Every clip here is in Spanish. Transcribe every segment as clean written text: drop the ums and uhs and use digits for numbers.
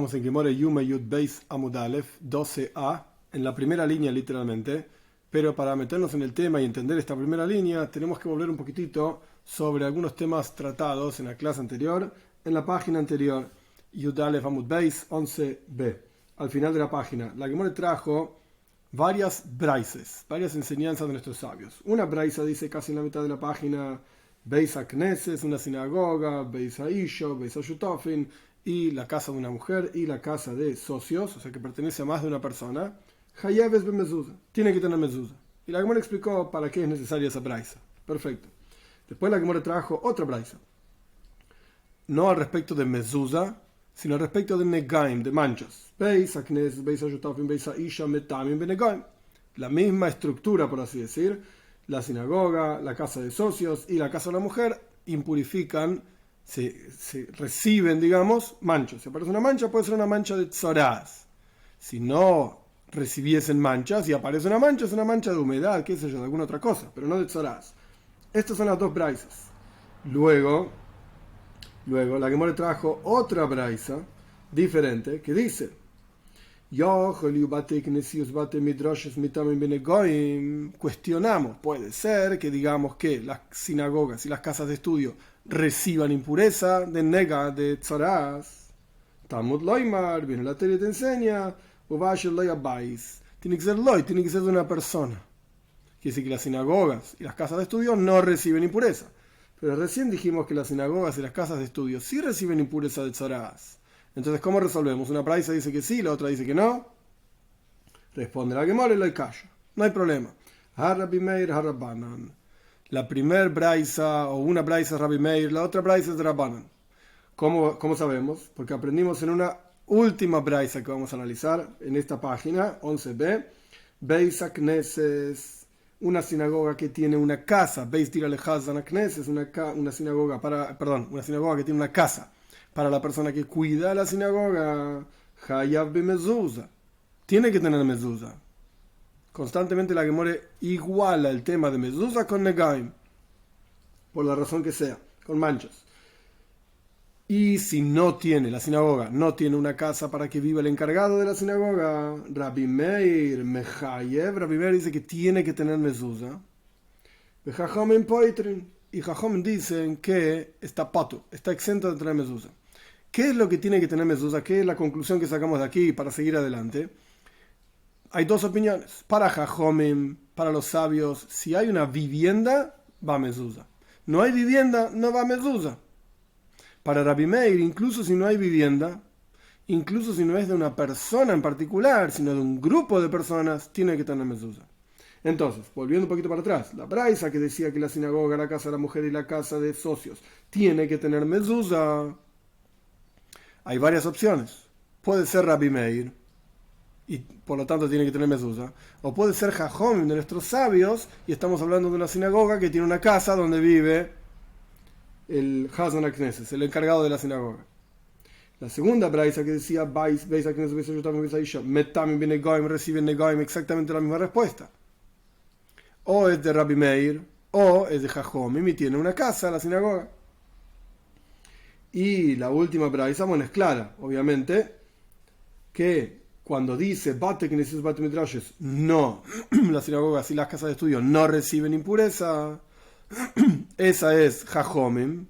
Estamos en Gemore Yume Yud Beis Amud Aleph 12a, en la primera línea literalmente, pero para meternos en el tema y entender esta primera línea tenemos que volver un poquitito sobre algunos temas tratados en la clase anterior, en la página anterior, Yud Aleph Amud Beis 11b. Al final de la página, la Gemore trajo varias braises, varias enseñanzas de nuestros sabios. Una braisa dice casi en la mitad de la página, Beis HaKnesses, una sinagoga, Beis HaIsho, Beis HaShutofin, y la casa de una mujer y la casa de socios, o sea que pertenece a más de una persona. Hayeves be mezuzah, tiene que tener mezuzah. Y la Gemara explicó para qué es necesaria esa braisa. Perfecto. Después la Gemara trajo otra braisa, no al respecto de mezuzah, sino al respecto de negaim, de manchas. Beis HaKnesses, Beis HaShutofin, Beis HaIsha, metamim be negaim. La misma estructura, por así decir. La sinagoga, la casa de socios y la casa de la mujer impurifican, se reciben, digamos, manchas. Si aparece una mancha, puede ser una mancha de tzorás. Si no recibiesen manchas y aparece una mancha, es una mancha de humedad, qué sé yo, de alguna otra cosa, pero no de tzorás. Estas son las dos braisas. Luego la Gemara trajo otra braisa diferente que dice: cuestionamos, puede ser que digamos que las sinagogas y las casas de estudio reciban impureza de nega, de tzorás. Talmud loimar, viene la tele y te enseña, tiene que ser loy, tiene que ser de una persona. Quiere decir que las sinagogas y las casas de estudio no reciben impureza. Pero recién dijimos que las sinagogas y las casas de estudio sí reciben impureza de tzorás. Entonces, ¿cómo resolvemos? Una braisa dice que sí, la otra dice que no. Responde la Gemara y lo calla. No hay problema. Rabbi Meir, Rabbanan. La primer braisa o una braisa es Rabbi Meir, la otra braisa es de Rabbanan. ¿Cómo sabemos? Porque aprendimos en una última braisa que vamos a analizar en esta página, 11b. Beis HaKnesses, una sinagoga que tiene una casa. Beis Dir Alejazan HaKnesses, una sinagoga que tiene una casa. Para la persona que cuida la sinagoga, Hayav be mezuzah, tiene que tener mezuzah. Constantemente la Gemara iguala el tema de mezuzah con negaim, por la razón que sea, con manchas. Y si no tiene, la sinagoga no tiene una casa para que viva el encargado de la sinagoga, Rabbi Meir mechayev, Rabbi Meir dice que tiene que tener mezuzah. Bechachomen poitrin, y Chachom dicen que está pato, está exento de tener mezuzah. ¿Qué es lo que tiene que tener mezuzah? ¿Qué es la conclusión que sacamos de aquí para seguir adelante? Hay dos opiniones. Para Jajomim, para los sabios, si hay una vivienda, va mezuzah. No hay vivienda, no va mezuzah. Para Rabbi Meir, incluso si no hay vivienda, incluso si no es de una persona en particular, sino de un grupo de personas, tiene que tener mezuzah. Entonces, volviendo un poquito para atrás, la braisa que decía que la sinagoga, la casa de la mujer y la casa de socios tiene que tener mezuzah. Hay varias opciones. Puede ser Rabbi Meir, y por lo tanto tiene que tener mezuzah. O puede ser Jajom de nuestros sabios, y estamos hablando de una sinagoga que tiene una casa donde vive el Hazan HaKnesses, el encargado de la sinagoga. La segunda braisa que decía Beis HaKnesses, Beis HaShutofin, Beis HaIsha, metamim be negaim, reciben negaim, exactamente la misma respuesta. O es de Rabbi Meir, o es de Jajom, y tiene una casa, la sinagoga. Y la última braisa, bueno, es clara, obviamente, que cuando dice Bate Knesses, Bate Midrashes, no, las sinagogas y las casas de estudio no reciben impureza, esa es Jajomim,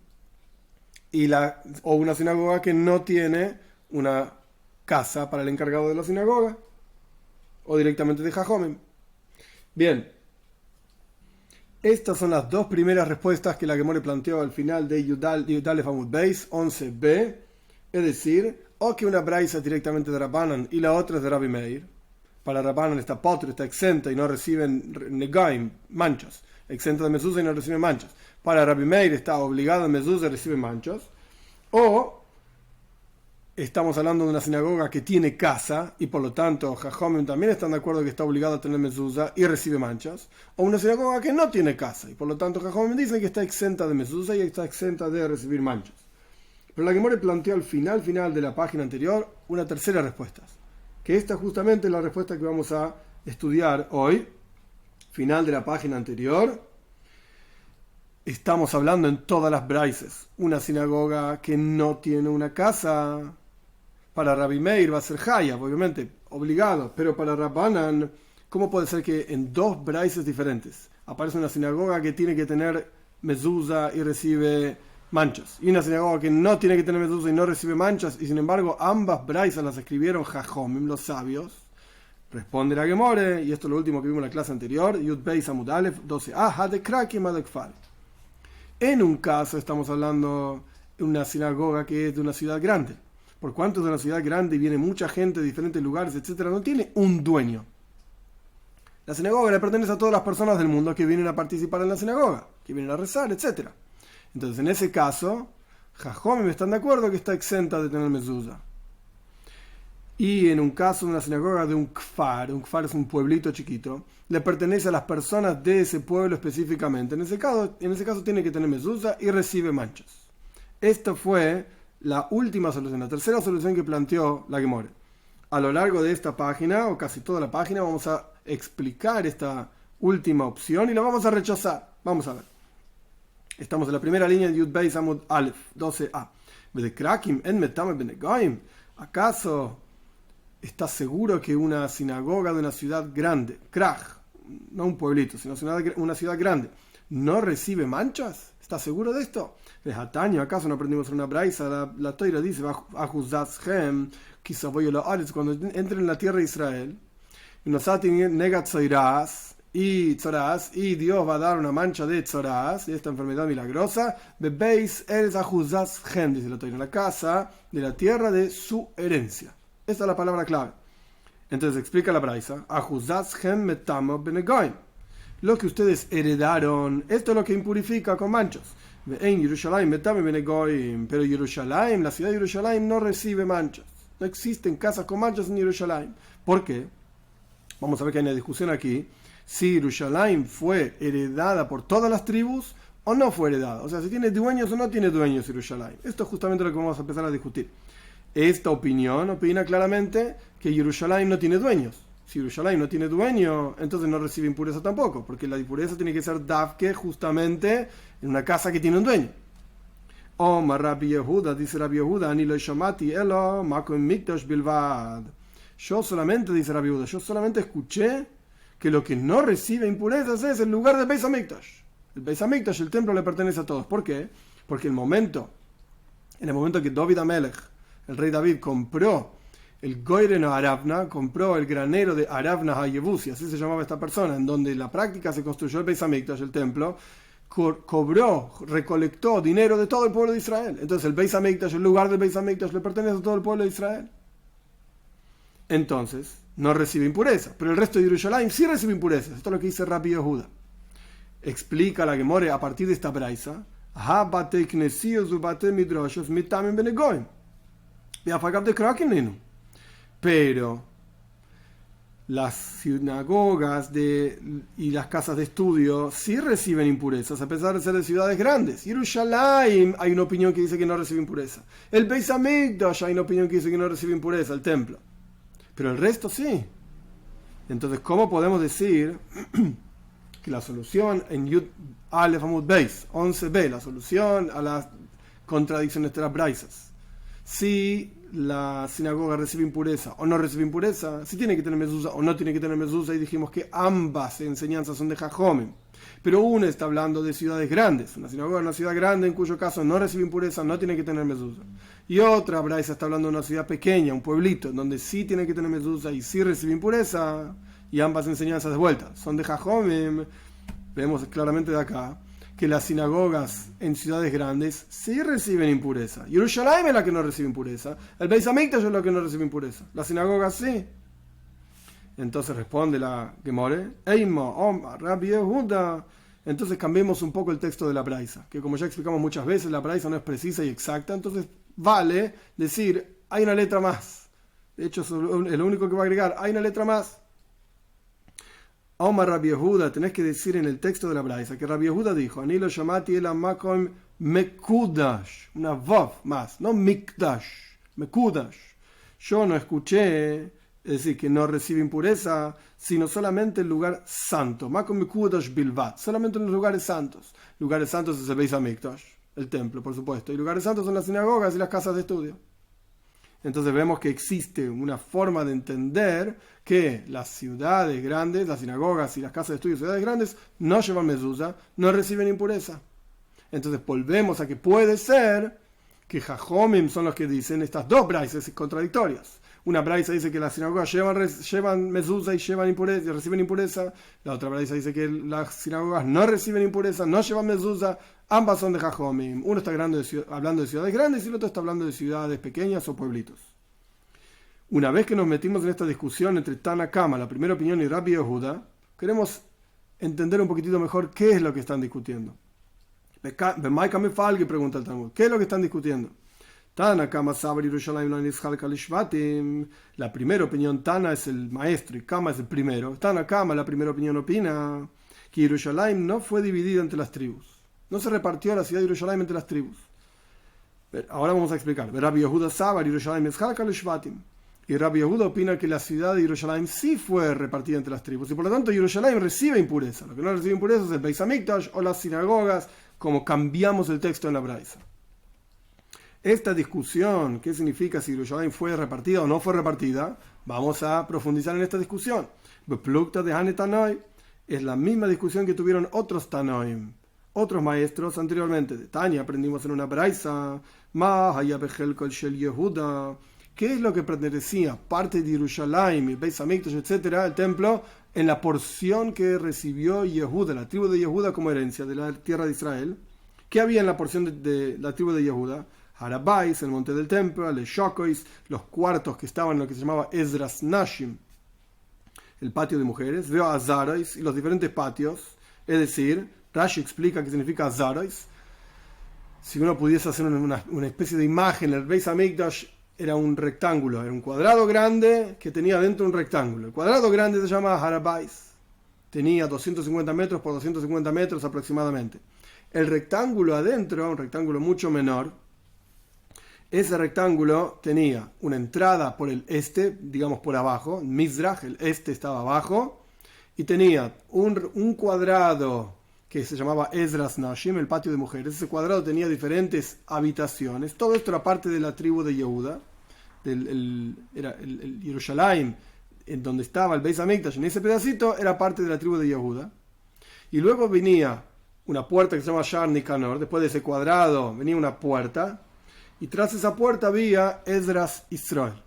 o una sinagoga que no tiene una casa para el encargado de la sinagoga, o directamente de Jajomim. Bien. Estas son las dos primeras respuestas que la Gemara planteó al final de Yud Aleph Amud Beis 11b, es decir, o que una braisa es directamente de Rabbanan y la otra es de Rabbi Meir. Para Rabbanan está potro, está exenta y no reciben negaim, manchas, exenta de mezuzah y no reciben manchas. Para Rabbi Meir está obligado a mezuzah y recibe manchas. O estamos hablando de una sinagoga que tiene casa y por lo tanto Jajomim también están de acuerdo que está obligado a tener mezuzah y recibe manchas. O una sinagoga que no tiene casa y por lo tanto Jajomim dicen que está exenta de mezuzah y está exenta de recibir manchas. Pero la Gemara planteó al final de la página anterior una tercera respuesta, que esta justamente es la respuesta que vamos a estudiar hoy. Final de la página anterior. Estamos hablando en todas las braises. Una sinagoga que no tiene una casa Para Rabbi Meir va a ser Hayab, obviamente, obligado, pero para Rabbanan, ¿cómo puede ser que en dos braises diferentes aparece una sinagoga que tiene que tener mezuzá y recibe manchas, y una sinagoga que no tiene que tener mezuzá y no recibe manchas, y sin embargo ambas braisas las escribieron Jajomim, los sabios? Responde la Gemore, y esto es lo último que vimos en la clase anterior, Yud Beis Amud Aleph 12, de Krakim de Kfar. En un caso estamos hablando de una sinagoga que es de una ciudad grande. Por cuanto es de una ciudad grande y viene mucha gente de diferentes lugares, etcétera, no tiene un dueño. La sinagoga le pertenece a todas las personas del mundo que vienen a participar en la sinagoga, que vienen a rezar, etcétera. Entonces, en ese caso, Jajomim están de acuerdo que está exenta de tener mezuzá. Y en un caso de una sinagoga de un kfar es un pueblito chiquito, le pertenece a las personas de ese pueblo específicamente. En ese caso tiene que tener mezuzá y recibe manchas. Esta fue la última solución, la tercera solución que planteó la Gemore. A lo largo de esta página, o casi toda la página, vamos a explicar esta última opción y la vamos a rechazar. Vamos a ver. Estamos en la primera línea de Yud Beis Amud Aleph 12a. ¿Acaso está seguro que una sinagoga de una ciudad grande, Krach, no un pueblito, sino una ciudad grande, no recibe manchas? ¿Está seguro de esto? ¿Acaso no aprendimos en una braisa? La Toira dice, cuando entren en la tierra de Israel, y Dios va a dar una mancha de tzoraz, de esta enfermedad milagrosa, dice la Toira, en la casa de la tierra de su herencia. Esta es la palabra clave. Entonces explica la braisa, lo que ustedes heredaron, esto es lo que impurifica con manchas. Pero Jerusalén, la ciudad de Jerusalén, no recibe manchas. No existen casas con manchas en Jerusalén. ¿Por qué? Vamos a ver que hay una discusión aquí. Si Jerusalén fue heredada por todas las tribus o no fue heredada. O sea, si tiene dueños o no tiene dueños Jerusalén. Esto es justamente lo que vamos a empezar a discutir. Esta opinión opina claramente que Jerusalén no tiene dueños. Si Jerusalén no tiene dueño, entonces no recibe impureza tampoco, porque la impureza tiene que ser davke justamente en una casa que tiene un dueño. Omar Rabbi Yehuda, dice Rabbi Yehuda, Ani lo shamati elo makom mikdash bilvad. Yo solamente, dice Rabbi Yehuda, yo solamente escuché que lo que no recibe impurezas es el lugar del Beis Hamikdash. El Beis Hamikdash, el templo, le pertenece a todos. ¿Por qué? Porque en el momento que David Amelech, el rey David, compró el Goyren Aravna, compró el granero de Aravna Hayebusi, así se llamaba esta persona, en donde en la práctica se construyó el Beis Hamikdash, el templo, recolectó dinero de todo el pueblo de Israel. Entonces el Beis Hamikdash, el lugar del Beis Hamikdash, le pertenece a todo el pueblo de Israel. Entonces no recibe impureza, pero el resto de Jerusalén sí recibe impurezas. Esto es lo que dice Rabbi Yehuda. Explica la Gemore a partir de esta braisa, pero las sinagogas y las casas de estudio sí reciben impurezas, a pesar de ser de ciudades grandes. Jerusalén hay una opinión que dice que no recibe impureza. El Beis Hamikdash hay una opinión que dice que no recibe impureza, el templo. Pero el resto sí. Entonces, ¿cómo podemos decir que la solución en Yud Aleph Amud Beis 11b, la solución a las contradicciones de las braisas, si la sinagoga recibe impureza o no recibe impureza, si tiene que tener mezuzá o no tiene que tener mezuzá, y dijimos que ambas enseñanzas son de Jajomim, pero una está hablando de ciudades grandes, una sinagoga es una ciudad grande en cuyo caso no recibe impureza, no tiene que tener mezuzá, y otra braisa está hablando de una ciudad pequeña, un pueblito, en donde sí tiene que tener mezuzá y sí recibe impureza, y ambas enseñanzas de vuelta son de Jajomim. Vemos claramente de acá que las sinagogas en ciudades grandes sí reciben impureza. Jerusalén es la que no recibe impureza. El Beis Hamikdash es la que no recibe impureza. Las sinagogas sí. Entonces responde la Gemore, Eima, Omar, Rabbi Yehuda. Entonces cambiemos un poco el texto de la braisa, que como ya explicamos muchas veces, la braisa no es precisa y exacta, entonces vale decir, hay una letra más. De hecho, es lo único que va a agregar, hay una letra más. Omar Rabbi Yehuda, tenés que decir en el texto de la braisa que Rabbi Yehuda dijo, Anilo Shamati el Makom Mekudash, una vav más, no Mikdash, Mekudash. Yo no escuché, es decir, que no recibe impureza, sino solamente el lugar santo, Makom Mekudash Bilvat, solamente en los lugares santos. Lugares santos es el Beis Hamikdash, el templo, por supuesto, y lugares santos son las sinagogas y las casas de estudio. Entonces vemos que existe una forma de entender que las ciudades grandes, las sinagogas y las casas de estudio de ciudades grandes no llevan mezuzá, no reciben impureza. Entonces volvemos a que puede ser que Jajomim son los que dicen estas dos braisas contradictorias. Una braisa dice que las sinagogas llevan mezuzá y llevan impureza, y reciben impureza. La otra braisa dice que las sinagogas no reciben impureza, no llevan mezuzá. Ambas son de Jajomim. Uno está hablando de ciudades grandes y el otro está hablando de ciudades pequeñas o pueblitos. Una vez que nos metimos en esta discusión entre Tana Kama, la primera opinión, y Rabbi Yehuda, queremos entender un poquitito mejor qué es lo que están discutiendo. Pregunta el Talmud, ¿qué es lo que están discutiendo? Tana Kama Sabar Yerushalayim lo nizhalka lishvatim. La primera opinión, Tana es el maestro y Kama es el primero. Tana Kama, la primera opinión, opina que Yerushalayim no fue dividida entre las tribus. No se repartió la ciudad de Yerushalayim entre las tribus. Ahora vamos a explicar. Rabbi Yehuda Sabar Yerushalayim nizhalka lishvatim. Y Rabbi Yehuda opina que la ciudad de Yerushalayim sí fue repartida entre las tribus. Y por lo tanto Yerushalayim recibe impureza. Lo que no recibe impureza es el Beis Hamikdash o las sinagogas, como cambiamos el texto en la Braisa. Esta discusión, ¿qué significa si Yerushalayim fue repartida o no fue repartida? Vamos a profundizar en esta discusión. Beplukta de Hanetanoi es la misma discusión que tuvieron otros Tanoim, otros maestros anteriormente. De Tania aprendimos en una Braisa, ¿qué es lo que pertenecía? Parte de Yerushalayim, el Beis Hamikdash, etcétera, el templo, en la porción que recibió Yehuda, la tribu de Yehuda como herencia de la tierra de Israel. ¿Qué había en la porción de la tribu de Yehuda? Harabais, el monte del templo, el Shokois, los cuartos que estaban en lo que se llamaba Ezras Nashim, el patio de mujeres, veo Azarais y los diferentes patios, es decir, Rashi explica qué significa Azarais. Si uno pudiese hacer una especie de imagen, el Beis Hamikdash era un rectángulo, era un cuadrado grande que tenía dentro un rectángulo. El cuadrado grande se llama Harabais, tenía 250 metros por 250 metros aproximadamente. El rectángulo adentro, un rectángulo mucho menor, ese rectángulo tenía una entrada por el este, digamos por abajo, Mizrach, el este estaba abajo, y tenía un cuadrado que se llamaba Ezras Nashim, el patio de mujeres. Ese cuadrado tenía diferentes habitaciones. Todo esto era parte de la tribu de Yehuda, era el Yerushalayim, en donde estaba el Beis Hamikdash, en ese pedacito, era parte de la tribu de Yehuda. Y luego venía una puerta que se llama Shar Nikanor. Después de ese cuadrado venía una puerta, y tras esa puerta había Ezras Israel,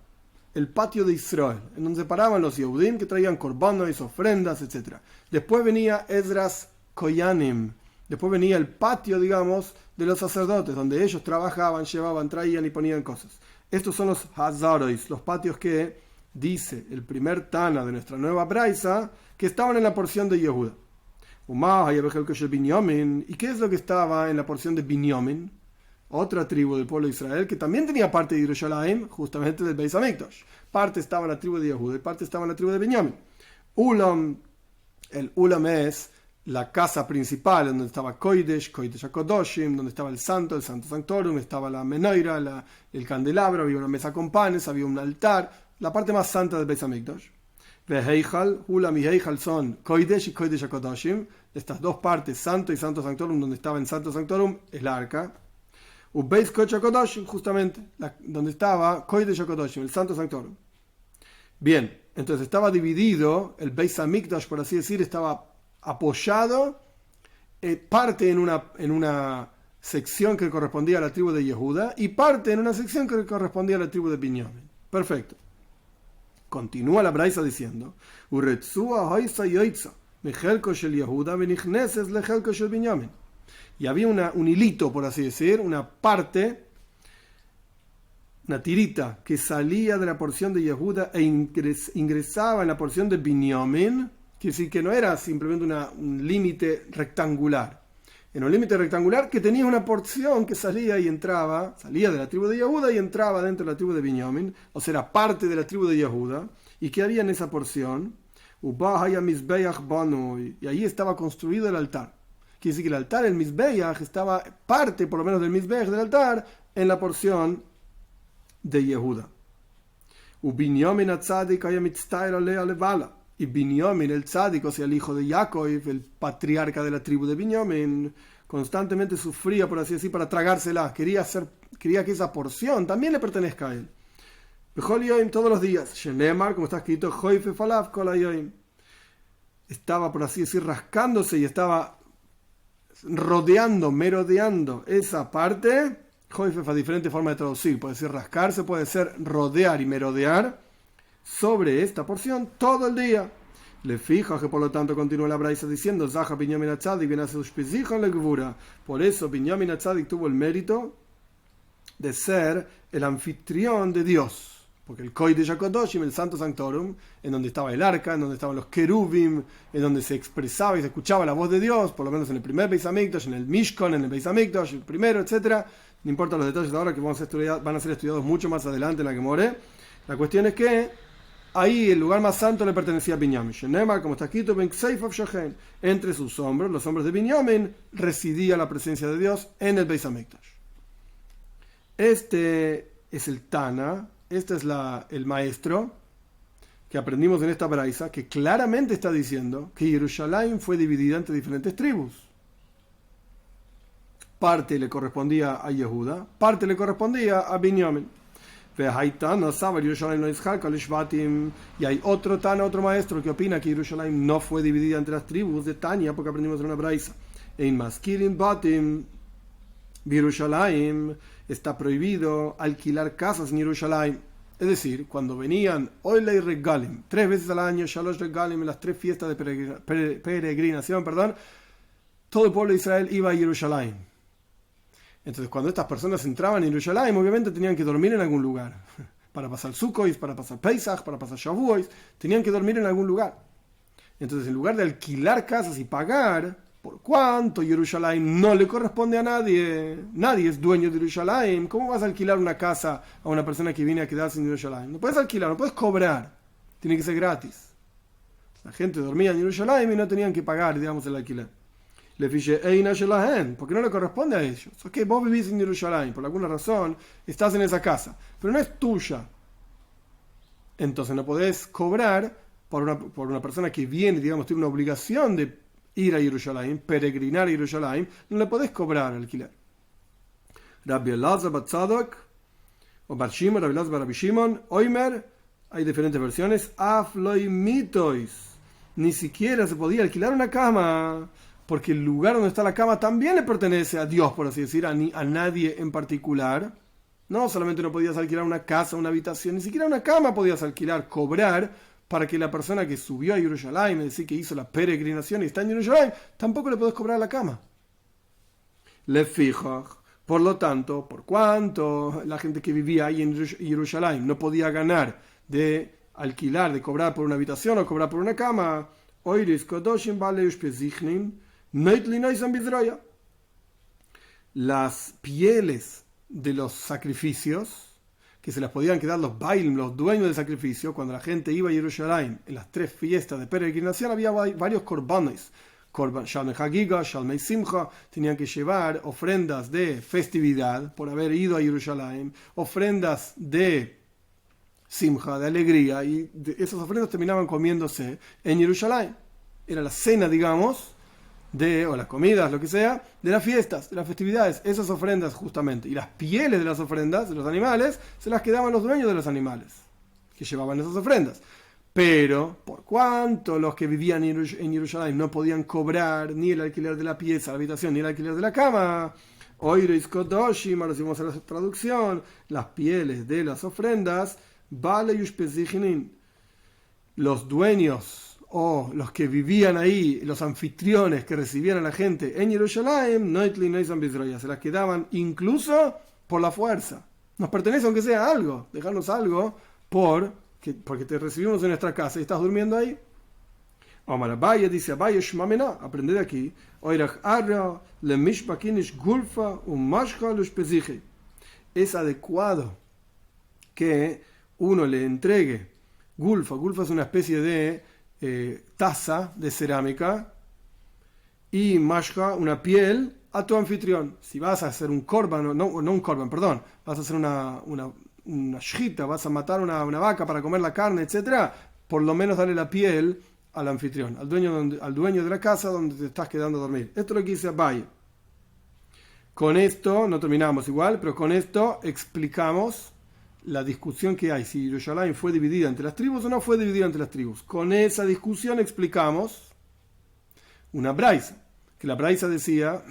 el patio de Israel, en donde se paraban los Yehudim que traían korbanos, ofrendas, etc. Después venía Ezras Koyanim, después venía el patio, digamos, de los sacerdotes, donde ellos trabajaban, llevaban, traían y ponían cosas. Estos son los Hazarois, los patios que dice el primer Tana de nuestra nueva Braisa, que estaban en la porción de Yehuda. ¿Y qué es lo que estaba en la porción de Binyamin? Otra tribu del pueblo de Israel que también tenía parte de Yerushalayim, justamente del Beis Hamikdash. Parte estaba en la tribu de Yehuda y parte estaba en la tribu de Binyamin. Ulam, el Ulam es la casa principal donde estaba Kodesh HaKodoshim, donde estaba el Santo Sanctorum, estaba la Menorá, el candelabro, había una mesa con panes, había un altar, la parte más santa del Beis Hamikdash. Heichal, Ulam y Heichal son Kodesh y Kodesh HaKodoshim, estas dos partes, Santo y Santo Sanctorum, donde estaba en Santo Sanctorum, es la arca. Ubeis Kodesh HaKodoshim, justamente, donde estaba Kodesh HaKodoshim, el Santo Sanctorum. Bien, entonces estaba dividido, el Beis Hamikdash, por así decir, estaba apoyado, parte en una sección que correspondía a la tribu de Yehuda y parte en una sección que correspondía a la tribu de Binyamin. Perfecto. Continúa la Braisa diciendo: y había un hilito, por así decir, una parte, una tirita que salía de la porción de Yehuda e ingresaba en la porción de Binyamin. Quiere decir que no era simplemente un límite rectangular. Era un límite rectangular que tenía una porción que salía y entraba, salía de la tribu de Yehuda y entraba dentro de la tribu de Binyamin, o sea, era parte de la tribu de Yehuda. ¿Y qué había en esa porción? Y ahí estaba construido el altar. Quiere decir que el altar, el Mizbeach, estaba parte, por lo menos del Mizbeach del altar, en la porción de Yehuda. Y Binyamin, el tzadik, o sea, el hijo de Jacob, el patriarca de la tribu de Binyamin, constantemente sufría, por así decir, para tragársela. Quería que esa porción también le pertenezca a él. Bechol yoim, todos los días. Shenemar, como está escrito, Joife falaf kol hayoim. Estaba, por así decir, rascándose y estaba rodeando, merodeando esa parte. Joifef a diferentes formas de traducir. Puede ser rascarse, puede ser rodear y merodear sobre esta porción todo el día. Le fija que por lo tanto continúa la braisa diciendo Zaha Binyamin Atzadik viene a su en la Gvura. Por eso Binyamin Atzadik tuvo el mérito de ser el anfitrión de Dios. Porque el Kodesh HaKodoshim, el Santo Sanctorum, en donde estaba el arca, en donde estaban los querubim, en donde se expresaba y se escuchaba la voz de Dios, por lo menos en el primer Beis Hamikdash, en el Mishkan, en el Beis Hamikdash, el primero, etc. No importa los detalles ahora que van a ser estudiados mucho más adelante en la Gemore. La cuestión es que ahí el lugar más santo le pertenecía a Binyamin. Shenemar, como está escrito, entre sus hombros, los hombros de Binyamin, residía la presencia de Dios en el Beis Hamikdash. Este es el Tana. Este es el maestro que aprendimos en esta braisa, que claramente está diciendo que Jerusalén fue dividida entre diferentes tribus. Parte le correspondía a Yehuda, parte le correspondía a Binyamin. Y hay otro Tana, otro maestro que opina que Jerusalén no fue dividida entre las tribus de Tania, porque aprendimos en una braisa. En Maskirin Batim, Jerusalén está prohibido alquilar casas en Jerusalén. Es decir, cuando venían Oilei Regalim, 3 veces al año, Shalosh Regalim, en las 3 fiestas de peregrinación, todo el pueblo de Israel iba a Jerusalén. Entonces, cuando estas personas entraban en Jerusalén, obviamente tenían que dormir en algún lugar. Para pasar Sukkot, para pasar Pesach, para pasar Shavuot, tenían que dormir en algún lugar. Entonces, en lugar de alquilar casas y pagar, por cuanto Jerusalén no le corresponde a nadie, nadie es dueño de Jerusalén, ¿cómo vas a alquilar una casa a una persona que viene a quedarse en Jerusalén? No puedes alquilar, no puedes cobrar, tiene que ser gratis. La gente dormía en Jerusalén y no tenían que pagar, digamos, el alquiler. Le fije, porque no le corresponde a ellos. Ok, vos vivís en Jerusalén, por alguna razón estás en esa casa, pero no es tuya. Entonces no podés cobrar por una persona que viene, digamos, tiene una obligación de ir a Jerusalén, peregrinar a Jerusalén, no le podés cobrar alquiler. Rabbi Elazar Bar Tzadok, o Bar Shimon, Rabbi Elazar Bar Shimon, Oimer, hay diferentes versiones, Afloi Mitois, ni siquiera se podía alquilar una cama, porque el lugar donde está la cama también le pertenece a Dios, por así decir, a nadie en particular. No solamente no podías alquilar una casa, una habitación, ni siquiera una cama podías alquilar, cobrar, para que la persona que subió a Jerusalén, es decir, que hizo la peregrinación y está en Jerusalén, tampoco le podés cobrar la cama. Le fijo, por lo tanto, por cuanto la gente que vivía ahí en Jerusalén no podía ganar de alquilar, de cobrar por una habitación o cobrar por una cama, las pieles de los sacrificios que se las podían quedar los bailim, los dueños del sacrificio, cuando la gente iba a Jerusalén en las 3 fiestas de peregrinación, había varios korbanos. Shalmei Hagiga, Shalmei Simcha, tenían que llevar ofrendas de festividad por haber ido a Jerusalén, ofrendas de Simcha, de alegría, y esas ofrendas terminaban comiéndose en Jerusalén. Era la cena, digamos, o las comidas, lo que sea, de las fiestas, de las festividades, esas ofrendas justamente. Y las pieles de las ofrendas, de los animales, se las quedaban los dueños de los animales, que llevaban esas ofrendas. Pero, por cuanto los que vivían en Jerusalén no podían cobrar ni el alquiler de la pieza, la habitación, ni el alquiler de la cama, Oiris Kodoshim, ahora si vamos a la traducción, las pieles de las ofrendas, Bale Yushpezichin, los dueños o los que vivían ahí, los anfitriones que recibían a la gente en Jerusalén, se las quedaban incluso por la fuerza. Nos pertenece aunque sea algo, dejarnos algo porque te recibimos en nuestra casa y estás durmiendo ahí. Omar Abaye dice, Abaye Shmamena, aprende de aquí, es adecuado que uno le entregue gulfa es una especie de taza de cerámica, y mashka, una piel, a tu anfitrión. Si vas a hacer un korban, no un korban, perdón, vas a hacer una shchita, vas a matar una vaca para comer la carne, etcétera, por lo menos dale la piel al anfitrión, al dueño de la casa donde te estás quedando a dormir. Esto es lo que dice Abaye. Con esto, no terminamos igual, pero con esto explicamos la discusión que hay, si Yerushalayim fue dividida entre las tribus o no fue dividida entre las tribus. Con esa discusión explicamos una braisa, que la braisa decía,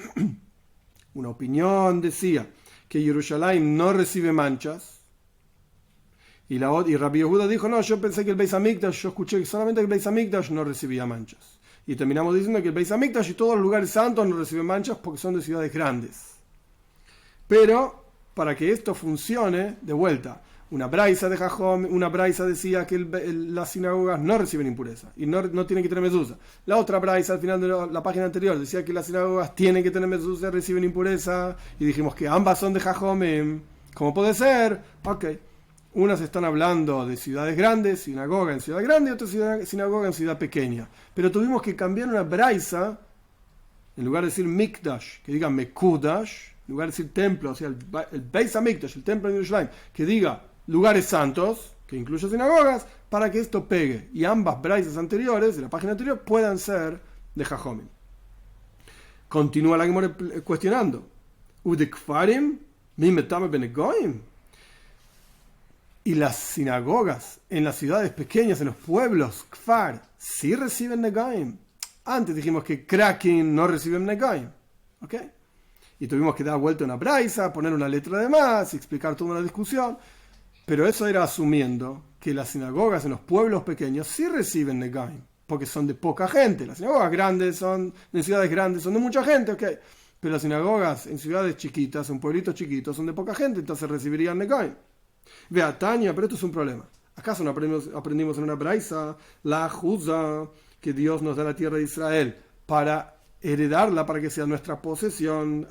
una opinión decía, que Yerushalayim no recibe manchas, y Rabbi Yehuda dijo, no, yo pensé que el Beis Hamikdash, yo escuché que solamente el Beis Hamikdash no recibía manchas. Y terminamos diciendo que el Beis Hamikdash y todos los lugares santos no reciben manchas porque son de ciudades grandes. Pero, para que esto funcione, de vuelta, una braisa de Jajom, una braisa decía que las sinagogas no reciben impureza y no tienen que tener mezuzá. La otra braisa al final de la página anterior decía que las sinagogas tienen que tener mezuzá, reciben impureza, y dijimos que ambas son de Jajom. ¿Cómo puede ser? Ok. Unas están hablando de ciudades grandes, sinagoga en ciudad grande, y otra sinagoga en ciudad pequeña. Pero tuvimos que cambiar una braisa, en lugar de decir Mikdash, que diga Mekudash, en lugar de decir templo, o sea, el Beis Hamikdash, el templo de Yerushalayim, que diga lugares santos, que incluye sinagogas, para que esto pegue. Y ambas braisas anteriores, de la página anterior, puedan ser de Jajomim. Continúa la Gemara cuestionando. Udekfarim, mi metame benegoim. Y las sinagogas en las ciudades pequeñas, en los pueblos, Kfar, sí reciben Negaim. Antes dijimos que Krakin no reciben Negaim. ¿Ok? Y tuvimos que dar vuelta una braisa, poner una letra de más, explicar toda una discusión. Pero eso era asumiendo que las sinagogas en los pueblos pequeños sí reciben Negaim, porque son de poca gente. Las sinagogas grandes en ciudades grandes son de mucha gente, ¿ok? Pero las sinagogas en ciudades chiquitas, en pueblitos chiquitos, son de poca gente, entonces recibirían Negaim. Vea, Tania, pero esto es un problema. ¿Acaso no aprendimos en una braisa la juzá que Dios nos da la tierra de Israel para heredarla, para que sea nuestra posesión?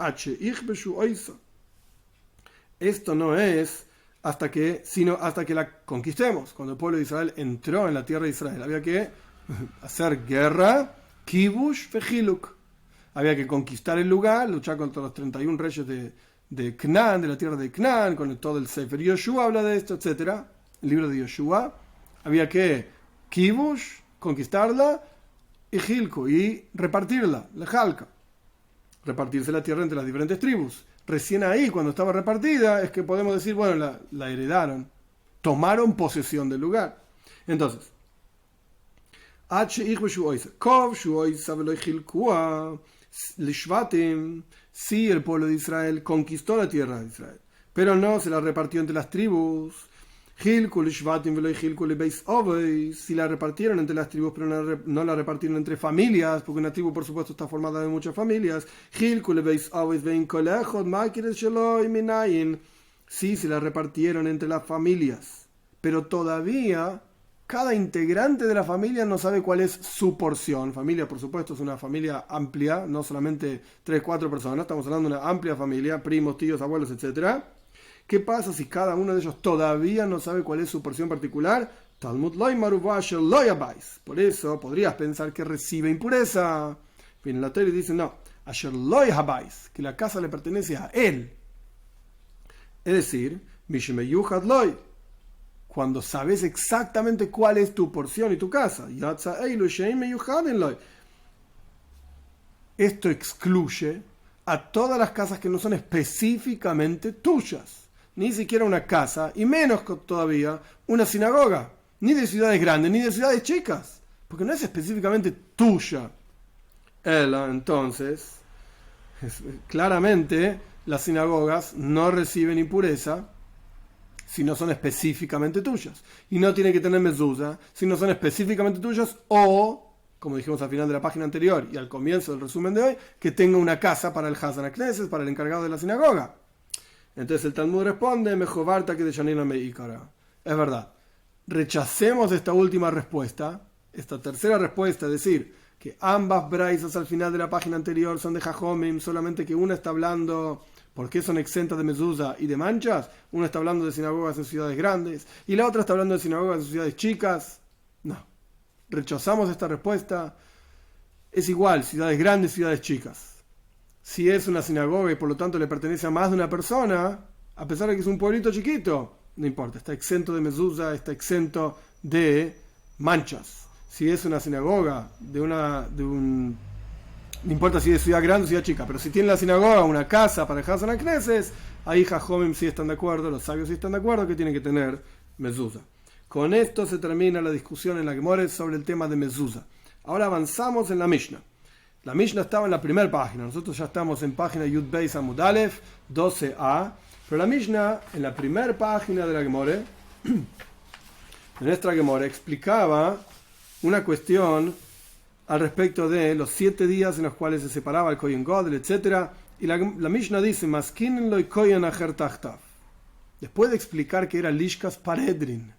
Esto no es sino hasta que la conquistemos. Cuando el pueblo de Israel entró en la tierra de Israel, había que hacer guerra, kibush vejiluk. Había que conquistar el lugar, luchar contra los 31 reyes de Canaán, de la tierra de Canaán, con todo el Sefer Yoshua habla de esto, etc. El libro de Yoshua. Había que kibush, conquistarla, y Hilko, y repartirla, la Jalka. Repartirse la tierra entre las diferentes tribus. Recién ahí, cuando estaba repartida, es que podemos decir, bueno, la heredaron, tomaron posesión del lugar. Entonces, si el pueblo de Israel conquistó la tierra de Israel, pero no se la repartió entre las tribus, si la repartieron entre las tribus, pero no la repartieron entre familias, porque una tribu, por supuesto, está formada de muchas familias. Sí, se la repartieron entre las familias, pero todavía cada integrante de la familia no sabe cuál es su porción. Familia, por supuesto, es una familia amplia, no solamente 3-4 personas, estamos hablando de una amplia familia, primos, tíos, abuelos, etc. ¿Qué pasa si cada uno de ellos todavía no sabe cuál es su porción particular? Talmud loymar ubasher loyabais. Por eso podrías pensar que recibe impureza. Viene la Torá y dice, no, asher loyabais, que la casa le pertenece a él. Es decir, mishmeyuhad loy, cuando sabes exactamente cuál es tu porción y tu casa. Esto excluye a todas las casas que no son específicamente tuyas. Ni siquiera una casa, y menos todavía una sinagoga, ni de ciudades grandes, ni de ciudades chicas, porque no es específicamente tuya. Entonces, claramente las sinagogas no reciben impureza si no son específicamente tuyas, y no tienen que tener mezuzá si no son específicamente tuyas, o, como dijimos al final de la página anterior y al comienzo del resumen de hoy, que tenga una casa para el Hazan HaKnesset, para el encargado de la sinagoga. Entonces el Talmud responde, Mejovarta que de Yanina Meikara. Es verdad, rechacemos esta última respuesta, esta tercera respuesta, es decir, que ambas braisas al final de la página anterior son de Jajomim, solamente que una está hablando por qué son exentas de mezuzá y de manchas, una está hablando de sinagogas en ciudades grandes y la otra está hablando de sinagogas en ciudades chicas. No, rechazamos esta respuesta. Es igual, ciudades grandes, ciudades chicas. Si es una sinagoga y por lo tanto le pertenece a más de una persona, a pesar de que es un pueblito chiquito, no importa, está exento de mezuzá, está exento de manchas. Si es una sinagoga de un no importa si es ciudad grande o ciudad chica, pero si tiene la sinagoga una casa para el Hazan HaKnesses, ahí Jajomim sí están de acuerdo, los sabios sí están de acuerdo que tienen que tener mezuzá. Con esto se termina la discusión en la Gemara sobre el tema de mezuzá. Ahora avanzamos en la Mishnah. La Mishnah estaba en la primera página, nosotros ya estamos en página Yud Beis Amud Aleph 12a, pero la Mishnah en la primera página de la Gemara, de nuestra Gemara, explicaba una cuestión al respecto de los 7 días en los cuales se separaba el Kohen Gadol, etc. Y la Mishnah dice, Maskinen lo Kohen acher tachtav. Después de explicar que era Lishkas Paredrin,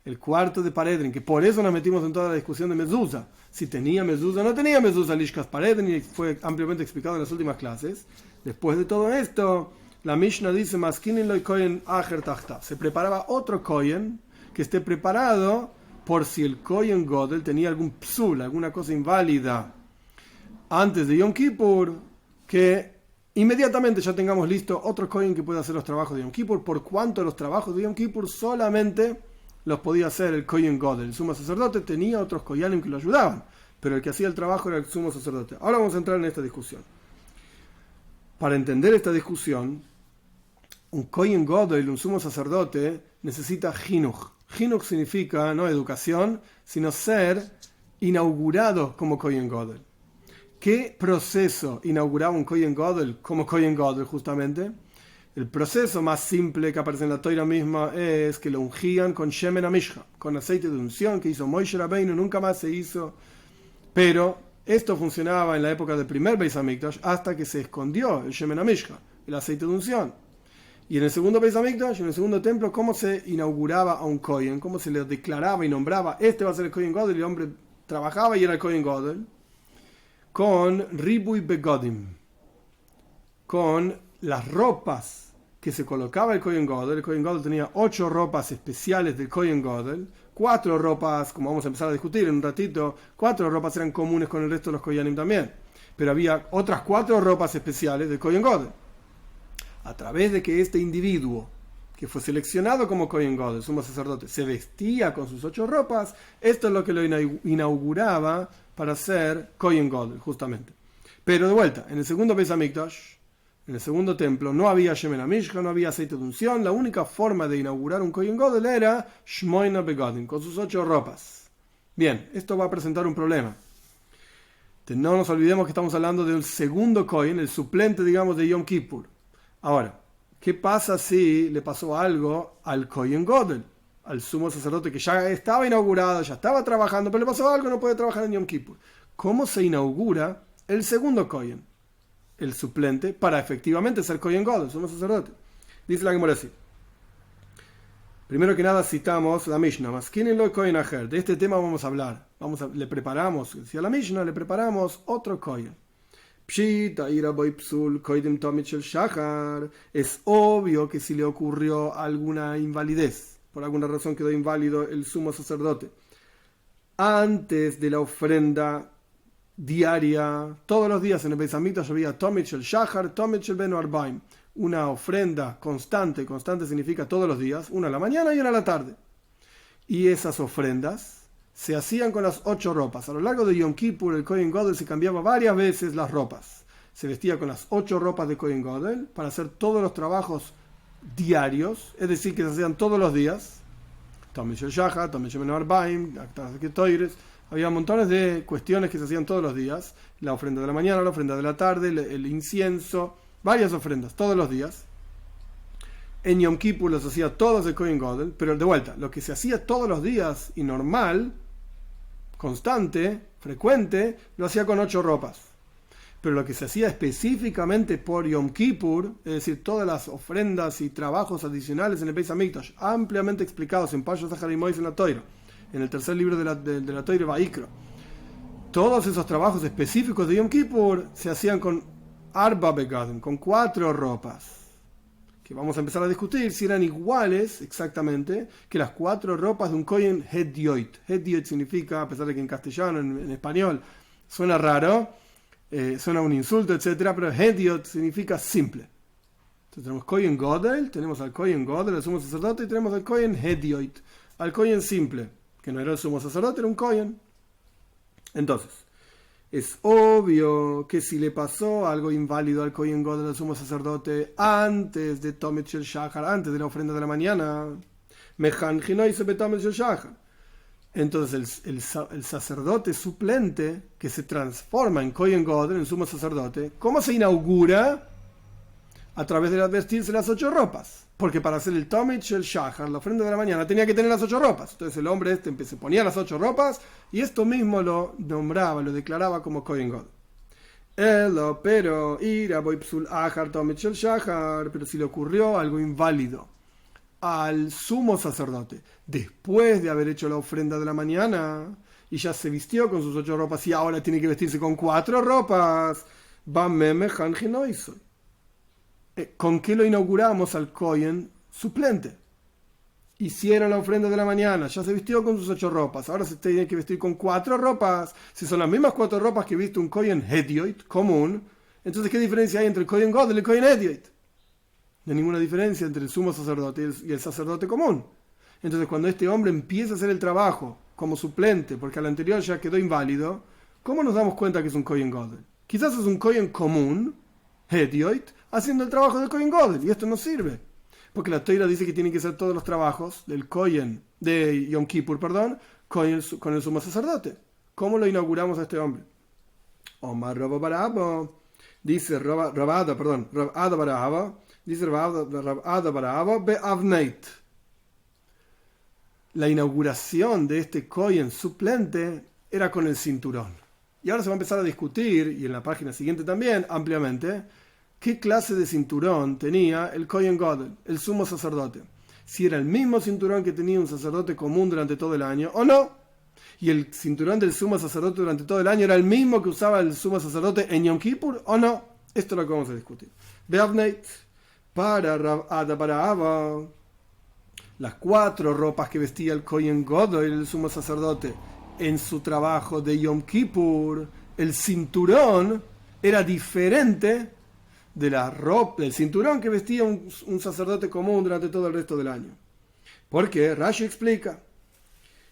el cuarto de Paredrin, que por eso nos metimos en toda la discusión de mezuzá. Si tenía mezuzá o no tenía mezuzá, Lishkas Paredrin, y fue ampliamente explicado en las últimas clases. Después de todo esto, la Mishnah dice, Maskinen lo Kohen acher tachtav. Se preparaba otro Kohen que esté preparado por si el Kohen Gadol tenía algún psul, alguna cosa inválida antes de Yom Kippur, que inmediatamente ya tengamos listo otro Kohen que pueda hacer los trabajos de Yom Kippur, por cuanto los trabajos de Yom Kippur solamente los podía hacer el Kohen Gadol. El sumo sacerdote tenía otros Koyanim que lo ayudaban, pero el que hacía el trabajo era el sumo sacerdote. Ahora vamos a entrar en esta discusión. Para entender esta discusión, un Kohen Gadol, un sumo sacerdote, necesita Jinuj. Jinuj significa no educación, sino ser inaugurado como Kohen Gadol. ¿Qué proceso inauguraba un Kohen Gadol como Kohen Gadol justamente? El proceso más simple que aparece en la Torah misma es que lo ungían con Shemen HaMishcha, con aceite de unción que hizo Moshe Rabbeinu, nunca más se hizo. Pero esto funcionaba en la época del primer Beis Hamikdash hasta que se escondió el Shemen HaMishcha, el aceite de unción. Y en el segundo Beis Hamikdash, en el segundo templo, ¿cómo se inauguraba a un Kohen? ¿Cómo se le declaraba y nombraba? Este va a ser el Kohen Gadol, y el hombre trabajaba y era el Kohen Gadol. Con Ribui Begodim, con las ropas que se colocaba el Kohen Gadol. El Kohen Gadol tenía 8 ropas especiales del Kohen Gadol, 4 ropas, como vamos a empezar a discutir en un ratito, 4 ropas eran comunes con el resto de los Koyanim también, pero había otras 4 ropas especiales del Kohen Gadol. A través de que este individuo, que fue seleccionado como Kohen Gadol, el sumo sacerdote, se vestía con sus 8 ropas, esto es lo que lo inauguraba para ser Kohen Gadol, justamente. Pero de vuelta, en el segundo Beis Hamikdash, en el segundo templo, no había Shemen HaMishcha, no había aceite de unción. La única forma de inaugurar un Kohen Gadol era Shmoina Begodim, con sus 8 ropas. Bien, esto va a presentar un problema. No nos olvidemos que estamos hablando del segundo Kohen, el suplente, digamos, de Yom Kippur. Ahora, ¿qué pasa si le pasó algo al Kohen Gadol, al sumo sacerdote que ya estaba inaugurado, ya estaba trabajando, pero le pasó algo, no puede trabajar en Yom Kippur? ¿Cómo se inaugura el segundo Kohen, el suplente, para efectivamente ser Kohen Gadol, el sumo sacerdote? Dice la Gemara así. Primero que nada citamos la Mishnah. Maskinen Kohen acher. De este tema vamos a hablar. Le preparamos, decía la Mishnah, le preparamos otro Kohen. Pshita ira boy psul koidim tomit shel shachar. Es obvio que si le ocurrió alguna invalidez, por alguna razón quedó inválido el sumo sacerdote, antes de la ofrenda diaria, todos los días en el Beis Hamikdash había tomit shel shachar, tomit shel benu arbaim, una ofrenda constante. Constante significa todos los días, una a la mañana y una a la tarde. Y esas ofrendas se hacían con las 8 ropas. A lo largo de Yom Kippur, el Kohen Gadol se cambiaba varias veces las ropas. Se vestía con las 8 ropas de Kohen Gadol para hacer todos los trabajos diarios, es decir, que se hacían todos los días. Tomit shel shachar, tomit shel benu arbaim, había montones de cuestiones que se hacían todos los días. La ofrenda de la mañana, la ofrenda de la tarde, el incienso, varias ofrendas todos los días. En Yom Kippur los hacía todos el Kohen Gadol, pero de vuelta, lo que se hacía todos los días y normal, constante, frecuente, lo hacía con 8 ropas. Pero lo que se hacía específicamente por Yom Kippur, es decir, todas las ofrendas y trabajos adicionales en el Beis Hamikdash, ampliamente explicados en Parshas Zachar y Moisés en la Torah, en el tercer libro de la Torah Vayikra, todos esos trabajos específicos de Yom Kippur se hacían con Arba Begadim, con 4 ropas, que vamos a empezar a discutir si eran iguales exactamente que las 4 ropas de un Kohen Hedioit. Hedioit significa, a pesar de que en castellano, en español, suena raro, suena un insulto, etc., pero Hedioit significa simple. Entonces tenemos Kohen Gadol, tenemos al Kohen Gadol, el sumo sacerdote, y tenemos al Kohen Hedioit, al Kohen simple, que no era el sumo sacerdote, era un Kohen. Entonces, Es obvio que si le pasó algo inválido al Kohen Gadol, al sumo sacerdote, antes de Tomet Shel Shachar, antes de la ofrenda de la mañana, Mejan Hinoise Betomet Shel Shachar. Entonces el sacerdote suplente, que se transforma en Kohen Gadol, en sumo sacerdote, ¿cómo se inaugura? A través de vestirse las 8 ropas. Porque para hacer el Tomet Shel Shachar, la ofrenda de la mañana, tenía que tener las 8 ropas. Entonces el hombre se ponía las 8 ropas y esto mismo lo nombraba, lo declaraba como Kohen Gadol. Pero si le ocurrió algo inválido al sumo sacerdote después de haber hecho la ofrenda de la mañana y ya se vistió con sus 8 ropas y ahora tiene que vestirse con 4 ropas, ¿con qué lo inauguramos al Kohen suplente? Hicieron la ofrenda de la mañana, ya se vistió con sus 8 ropas, ahora se tiene que vestir con 4 ropas. Si son las mismas 4 ropas que viste un Kohen Hedioit común, entonces ¿qué diferencia hay entre el Kohen Gadol y el Kohen Hedioit? No hay ninguna diferencia entre el sumo sacerdote y el sacerdote común. Entonces cuando este hombre empieza a hacer el trabajo como suplente, porque al anterior ya quedó inválido, ¿cómo nos damos cuenta que es un Kohen Gadol? Quizás es un Kohen común, Hedioit, haciendo el trabajo del Kohen Gadol, y esto no sirve. Porque la Torá dice que tienen que ser todos los trabajos del Kohen, de Yom Kippur, con el sumo sacerdote. ¿Cómo lo inauguramos a este hombre? Omar Rabba Baraba, dice Rabada Baraba, dice Rabada Baraba Be'avneit. La inauguración de este Kohen suplente era con el cinturón. Y ahora se va a empezar a discutir, y en la página siguiente también, ampliamente, qué clase de cinturón tenía el Kohen Gadol, el sumo sacerdote. Si era el mismo cinturón que tenía un sacerdote común durante todo el año o no. Y el cinturón del sumo sacerdote durante todo el año era el mismo que usaba el sumo sacerdote en Yom Kippur o no. Esto es lo que vamos a discutir. Be'avneit, para Abba, las 4 ropas que vestía el Kohen Gadol, el sumo sacerdote, en su trabajo de Yom Kippur, el cinturón era diferente de la ropa, del cinturón que vestía un sacerdote común durante todo el resto del año. Porque Rashi explica,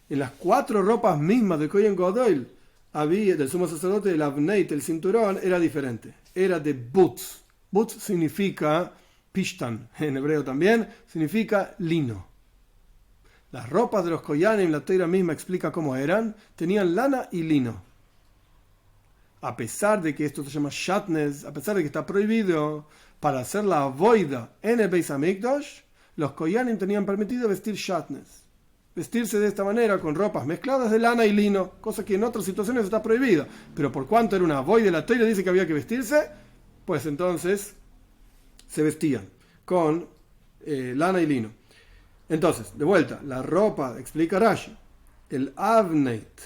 en las 4 ropas mismas de Kohen Gadol, del sumo sacerdote, el avneit, el cinturón, era diferente. Era de butz. Butz significa pishtan, en hebreo también, significa lino. Las ropas de los koyanim, la Torá misma explica cómo eran, tenían lana y lino. A pesar de que esto se llama shatnez, a pesar de que está prohibido, para hacer la avoida en el Beis Hamikdash, los koyanim tenían permitido vestir shatnez. Vestirse de esta manera con ropas mezcladas de lana y lino, cosa que en otras situaciones está prohibida. Pero por cuanto era una avoida, la Torá dice que había que vestirse, pues entonces se vestían con lana y lino. Entonces, de vuelta, la ropa, explica Rashi, el avneit,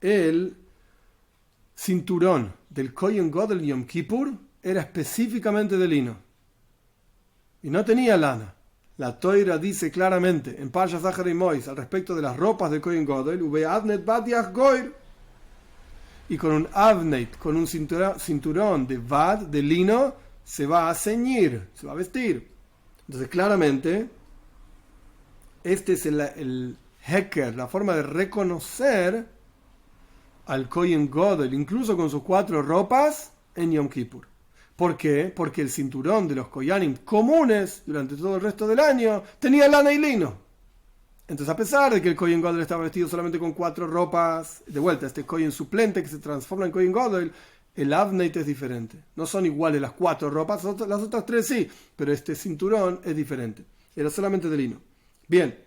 el cinturón del Kohen Gadol Yom Kippur era específicamente de lino y no tenía lana. La Torá dice claramente en Parshas Zachar y Mois al respecto de las ropas del Kohen Gadol, y con un avneit, con un cinturón de vad, de lino, se va a ceñir, se va a vestir. Entonces claramente este es el heker, la forma de reconocer al Kohen Gadol, incluso con sus 4 ropas, en Yom Kippur. ¿Por qué? Porque el cinturón de los koyanim comunes durante todo el resto del año tenía lana y lino. Entonces, a pesar de que el Kohen Gadol estaba vestido solamente con 4 ropas, de vuelta, este Kohen suplente que se transforma en Kohen Gadol, el avneit es diferente. No son iguales las 4 ropas, las otras 3 sí, pero este cinturón es diferente. Era solamente de lino. Bien,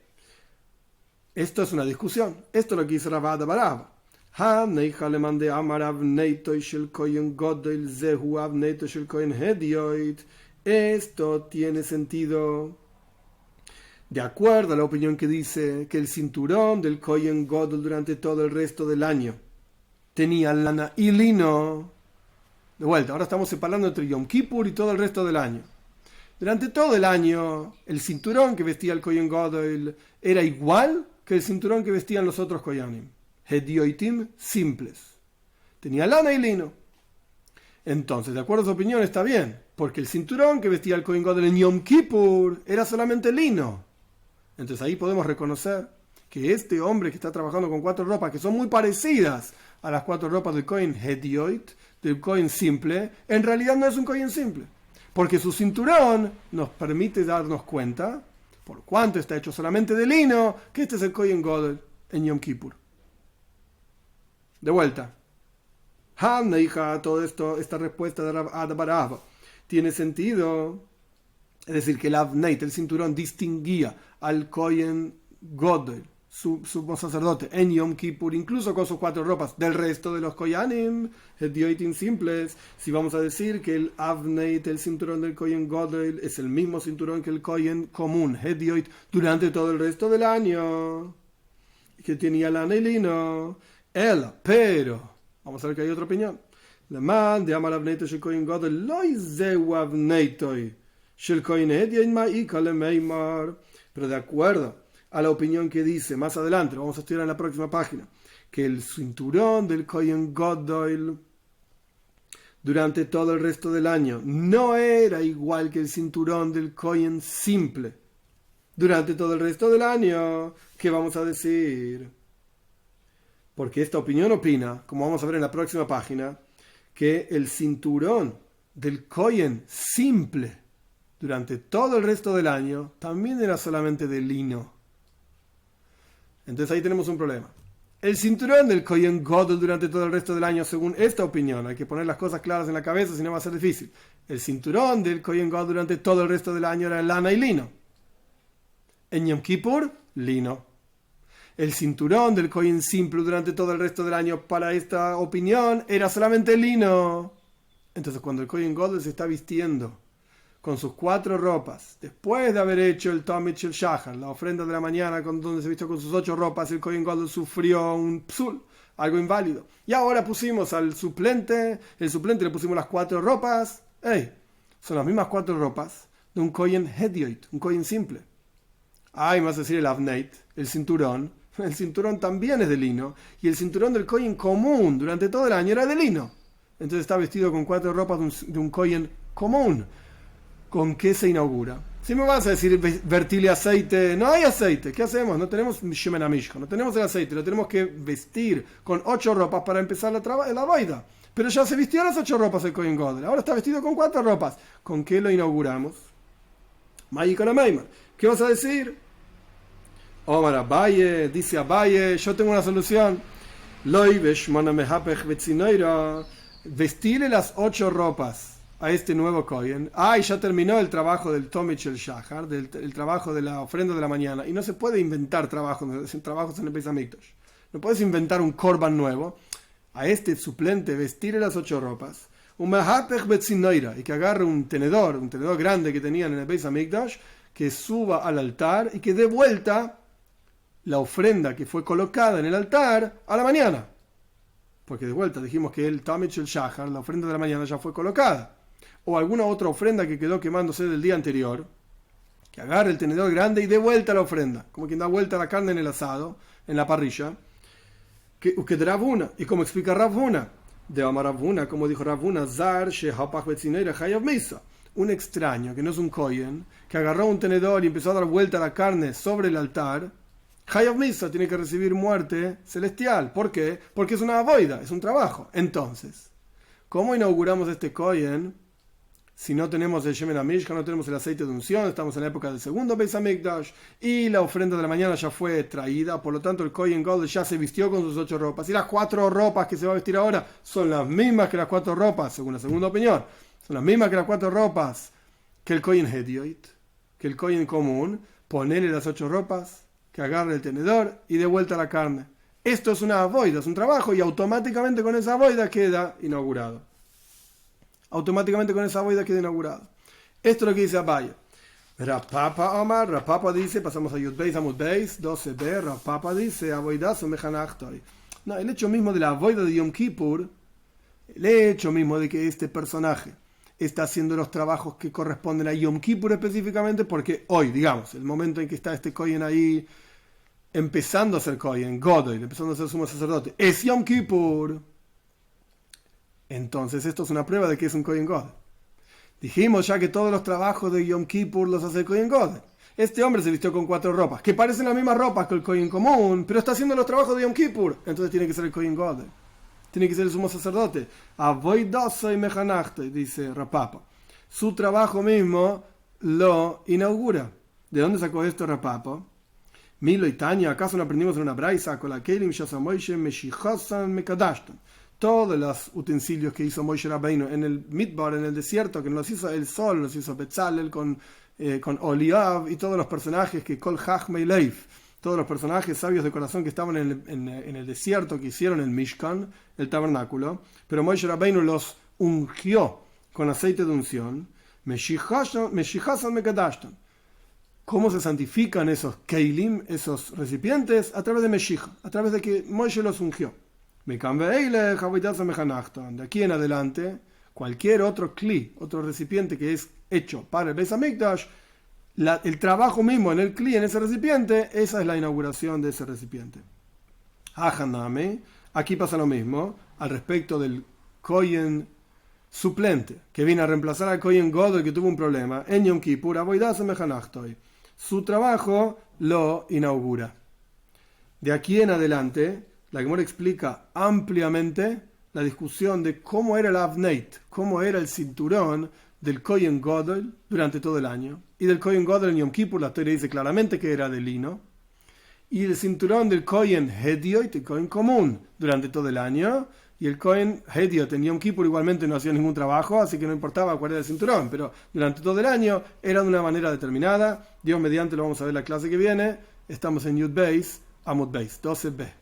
esto es una discusión. Esto es lo que dice Rabada Baraba. Esto tiene sentido de acuerdo a la opinión que dice que el cinturón del Kohen Gadol durante todo el resto del año tenía lana y lino. De vuelta, ahora estamos separando entre Yom Kippur y todo el resto del año. Durante todo el año, el cinturón que vestía el Kohen Gadol era igual que el cinturón que vestían los otros Koyanim. Hedioitim simples. Tenía lana y lino. Entonces, de acuerdo a su opinión, está bien, porque el cinturón que vestía el Kohen Gadol en Yom Kippur era solamente lino. Entonces ahí podemos reconocer que este hombre que está trabajando con 4 ropas que son muy parecidas a las 4 ropas del Kohen Hedioit, del Kohen simple, en realidad no es un Kohen simple. Porque su cinturón nos permite darnos cuenta, por cuanto está hecho solamente de lino, que este es el Kohen Gadol en Yom Kippur. De vuelta. Hija, todo esto, esta respuesta de Rav Barav tiene sentido. Es decir, que el Avneit, el cinturón, distinguía al Kohen Gadol, su sacerdote, en Yom Kippur, incluso con sus 4 ropas, del resto de los Koyanim, Hedioitim simples. Si vamos a decir que el Avneit, el cinturón del Kohen Gadol, es el mismo cinturón que el Kohen común, Hedioit, durante todo el resto del año, que tenía lana y lino. Pero, vamos a ver que hay otra opinión. Le man de Amar Avneit shel Kohen Gadol, loy zeu Avneitoi shel Kohen Hedioit ma'ika lemeimar. Pero de acuerdo a la opinión que dice más adelante, lo vamos a estudiar en la próxima página, que el cinturón del Kohen Gadol durante todo el resto del año no era igual que el cinturón del Kohen simple durante todo el resto del año. ¿Qué vamos a decir? Porque esta opinión opina, como vamos a ver en la próxima página, que el cinturón del Kohen simple durante todo el resto del año también era solamente de lino. Entonces ahí tenemos un problema. El cinturón del Kohen Gadol durante todo el resto del año, según esta opinión, hay que poner las cosas claras en la cabeza, si no va a ser difícil. El cinturón del Kohen Gadol durante todo el resto del año era lana y lino. En Yom Kippur, lino. El cinturón del Kohen simple durante todo el resto del año, para esta opinión, era solamente lino. Entonces cuando el Kohen Gadol se está vistiendo con sus 4 ropas, después de haber hecho el Tomit Shel Shachar, la ofrenda de la mañana, donde se vistió con sus 8 ropas, el Kohen Gadol sufrió un psul, algo inválido. Y ahora pusimos al suplente, el suplente le pusimos las 4 ropas. Son las mismas 4 ropas de un Kohen Hedioit, un Kohen simple. Vas a decir el Avneit, el cinturón también es de lino, y el cinturón del Kohen común durante todo el año era de lino. Entonces está vestido con 4 ropas de un Kohen común. ¿Con qué se inaugura? Si me vas a decir vertirle aceite, no hay aceite, ¿qué hacemos? No tenemos Shemen HaMishka, no tenemos el aceite, lo tenemos que vestir con 8 ropas para empezar la boida. Pero ya se vistió las 8 ropas el Kohen Gadol, ahora está vestido con 4 ropas. ¿Con qué lo inauguramos? ¿Qué vas a decir? Omar Abaye, dice Abaye, yo tengo una solución. Vestirle las 8 ropas a este nuevo Kohen. Ya terminó el trabajo del Tomit Shel Shachar, el trabajo de la ofrenda de la mañana, y no se puede inventar trabajos en el Beis Hamikdash. No puedes inventar un korban nuevo. A este suplente vestirle las 8 ropas, y que agarre un tenedor grande que tenían en el Beis Hamikdash, que suba al altar y que dé vuelta la ofrenda que fue colocada en el altar a la mañana. Porque de vuelta dijimos que el Tomit Shel Shachar, la ofrenda de la mañana, ya fue colocada. O alguna otra ofrenda que quedó quemándose del día anterior, que agarre el tenedor grande y dé vuelta la ofrenda, como quien da vuelta la carne en el asado, en la parrilla, que de Rav Huna. Y como explica Rav Huna, de Amar Rav Huna, como dijo Rav Huna, Zar shehapach betzineira chayav misa, un extraño que no es un Kohen, que agarró un tenedor y empezó a dar vuelta la carne sobre el altar, chayav misa, tiene que recibir muerte celestial. ¿Por qué? Porque es una avoida, es un trabajo. Entonces, ¿cómo inauguramos este Kohen? Si no tenemos el Shemen HaMishka, no tenemos el aceite de unción, estamos en la época del segundo Beis Hamikdash, y la ofrenda de la mañana ya fue traída, por lo tanto el Kohen Gadol ya se vistió con sus 8 ropas, y las 4 ropas que se va a vestir ahora son las mismas que las 4 ropas, según la segunda opinión, son las mismas que las 4 ropas que el Kohen Hedioit, que el Kohen común. Ponele las 8 ropas, que agarre el tenedor y dé vuelta la carne. Esto es una avoida, es un trabajo, y automáticamente con esa avoida queda inaugurado. Automáticamente con esa avoida queda inaugurado. Esto es lo que dice Abaye. Rapapa Omar, Rapapa dice, pasamos a Yud Beis Amud Beis, 12b, Rapapa dice, avoidazo mechanachtoy. No, el hecho mismo de la avoida de Yom Kippur, el hecho mismo de que este personaje está haciendo los trabajos que corresponden a Yom Kippur específicamente, porque hoy, digamos, el momento en que está este Kohen ahí empezando a ser Kohen, Gadol, empezando a ser sumo sacerdote, es Yom Kippur. Entonces esto es una prueba de que es un Kohen Gadol. Dijimos ya que todos los trabajos de Yom Kippur los hace el Kohen Gadol. Este hombre se vistió con 4 ropas, que parecen las mismas ropas que el Kohen común, pero está haciendo los trabajos de Yom Kippur. Entonces tiene que ser el Kohen Gadol. tiene que ser el sumo sacerdote. Avoidoso y mejanachto, dice Rapapa. Su trabajo mismo lo inaugura. ¿De dónde sacó esto Rapapa? Milo y Tania, ¿acaso no aprendimos en una braisa? Con la Kelim Shasamoishe Meshichosan Mekadashtan. Todos los utensilios que hizo Moshe Rabbeinu en el Midbar, en el desierto, que nos hizo el sol, los hizo Betzalel con Oliav y todos los personajes que Kol Chachmei Leif, todos los personajes sabios de corazón que estaban en el desierto, que hicieron el Mishkan, el tabernáculo, pero Moshe Rabbeinu los ungió con aceite de unción. Meshichasan Mekadashtan. ¿Cómo se santifican esos Keilim, esos recipientes? A través de Meshich, a través de que Moshe los ungió. De aquí en adelante, cualquier otro kli, otro recipiente que es hecho para el Beis Hamikdash, el trabajo mismo en el kli, en ese recipiente, esa es la inauguración de ese recipiente. Ajaname, aquí pasa lo mismo al respecto del Kohen suplente, que viene a reemplazar al Kohen Gadol que tuvo un problema. En Yom Kippur, su trabajo lo inaugura. De aquí en adelante, la Gemara explica ampliamente la discusión de cómo era el Avneit, cómo era el cinturón del Kohen Gadol durante todo el año. Y del Kohen Gadol en Yom Kippur, la Torah dice claramente que era de lino. Y el cinturón del Kohen Hediot, el Kohen común, durante todo el año. Y el Kohen Hediot en Yom Kippur igualmente no hacía ningún trabajo, así que no importaba cuál era el cinturón. Pero durante todo el año era de una manera determinada. Dios mediante lo vamos a ver la clase que viene. Estamos en Yud Beis, Amud Beis, 12b.